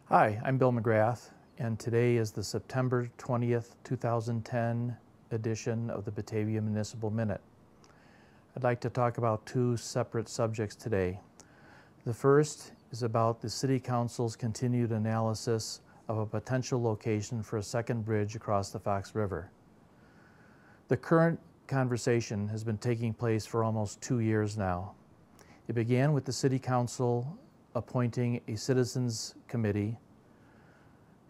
Hi, I'm Bill McGrath, and today is the September 20th, 2010 edition of the Batavia Municipal Minute. I'd like to talk about two separate subjects today. The first is about the City Council's continued analysis of a potential location for a second bridge across the Fox River. The current conversation has been taking place for almost 2 years now. It began with the City Council appointing a citizens committee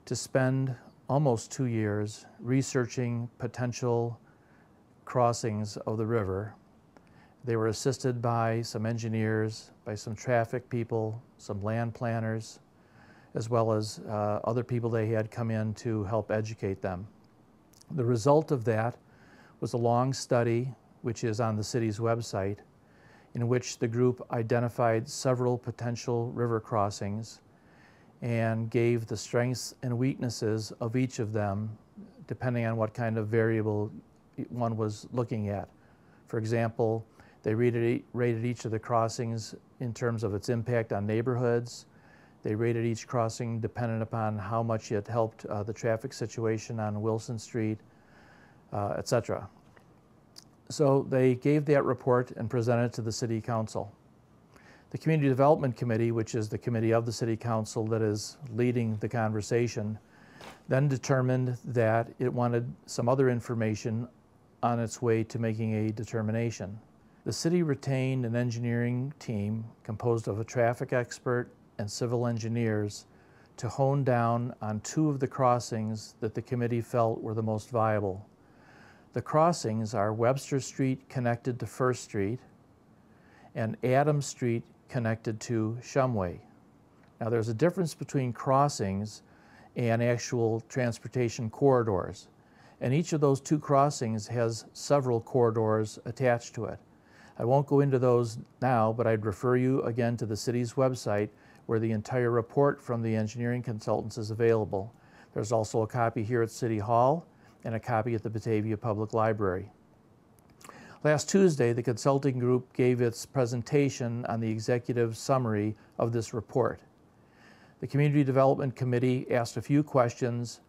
to spend almost 2 years researching potential crossings of the river. They were assisted by some engineers, by some traffic people, some land planners, as well as other people they had come in to help educate them. The result of that was a long study, which is on the city's website, in which the group identified several potential river crossings and gave the strengths and weaknesses of each of them depending on what kind of variable one was looking at. For example, they rated each of the crossings in terms of its impact on neighborhoods. They rated each crossing dependent upon how much it helped the traffic situation on Wilson Street, etc. So they gave that report and presented it to the City Council. The Community Development Committee, which is the committee of the City Council that is leading the conversation, then determined that it wanted some other information on its way to making a determination. The city retained an engineering team composed of a traffic expert and civil engineers to hone down on two of the crossings that the committee felt were the most viable. The crossings are Webster Street connected to First Street and Adams Street connected to Shumway. Now there's a difference between crossings and actual transportation corridors, and each of those two crossings has several corridors attached to it. I won't go into those now, but I'd refer you again to the city's website where the entire report from the engineering consultants is available. There's also a copy here at City Hall and a copy at the Batavia Public Library. Last Tuesday, the consulting group gave its presentation on the executive summary of this report. The Community Development Committee asked a few questions,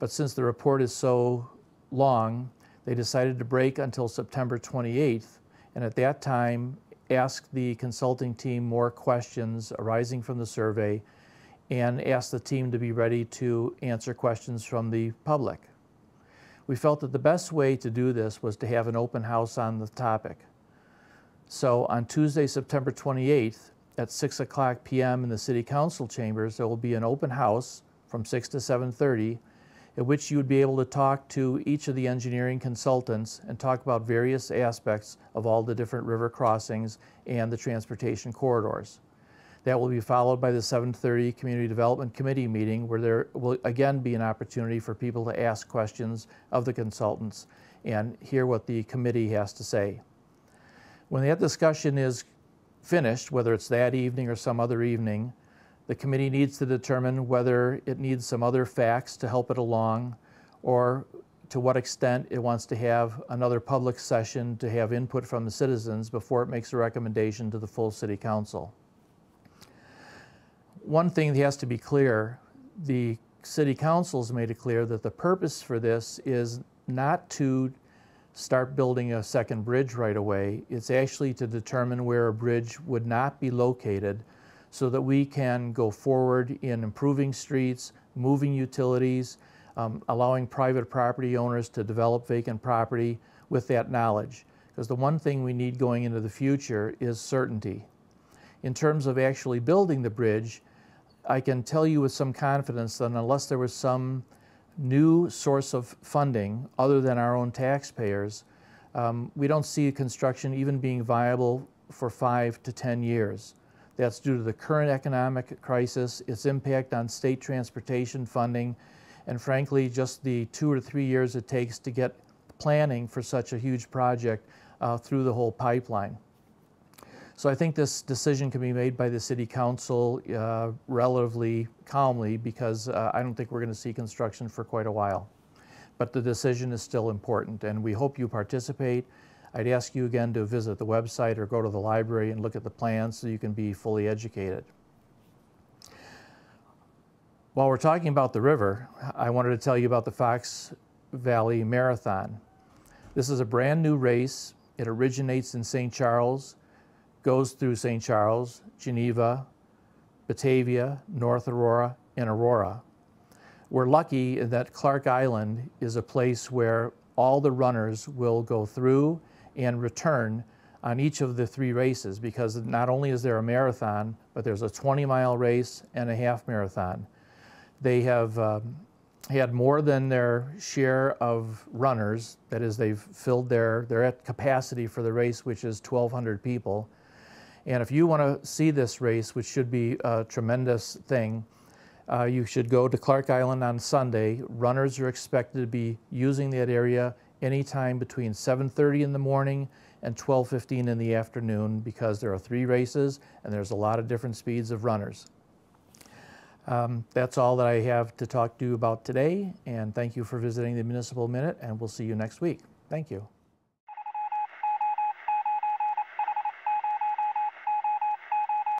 but since the report is so long, they decided to break until September 28th, and at that time, ask the consulting team more questions arising from the survey and ask the team to be ready to answer questions from the public. We felt that the best way to do this was to have an open house on the topic. So on Tuesday, September 28th at 6:00 p.m. in the City Council chambers, there will be an open house from 6 to 7:30 at which you would be able to talk to each of the engineering consultants and talk about various aspects of all the different river crossings and the transportation corridors. That will be followed by the 7:30 Community Development Committee meeting, where there will again be an opportunity for people to ask questions of the consultants and hear what the committee has to say. When that discussion is finished, whether it's that evening or some other evening, the committee needs to determine whether it needs some other facts to help it along, or to what extent it wants to have another public session to have input from the citizens before it makes a recommendation to the full City Council. One thing that has to be clear, the City Council's made it clear that the purpose for this is not to start building a second bridge right away. It's actually to determine where a bridge would not be located so that we can go forward in improving streets, moving utilities, allowing private property owners to develop vacant property with that knowledge. Because the one thing we need going into the future is certainty. In terms of actually building the bridge, I can tell you with some confidence that unless there was some new source of funding other than our own taxpayers, we don't see construction even being viable for 5 to 10 years. That's due to the current economic crisis, its impact on state transportation funding, and frankly, just the 2 or 3 years it takes to get planning for such a huge project through the whole pipeline. So I think this decision can be made by the City Council relatively calmly, because I don't think we're going to see construction for quite a while. But the decision is still important, and we hope you participate. I'd ask you again to visit the website or go to the library and look at the plans so you can be fully educated. While we're talking about the river, I wanted to tell you about the Fox Valley Marathon. This is a brand new race. It originates in St. Charles, goes through St. Charles, Geneva, Batavia, North Aurora, and Aurora. We're lucky in that Clark Island is a place where all the runners will go through and return on each of the 3 races, because not only is there a marathon, but there's a 20-mile race and a half marathon. They have had more than their share of runners. That is, they've filled they're at capacity for the race, which is 1,200 people. And if you want to see this race, which should be a tremendous thing, you should go to Clark Island on Sunday. Runners are expected to be using that area anytime between 7:30 in the morning and 12:15 in the afternoon, because there are 3 races and there's a lot of different speeds of runners. That's all that I have to talk to you about today, and thank you for visiting the Municipal Minute, and we'll see you next week. Thank you.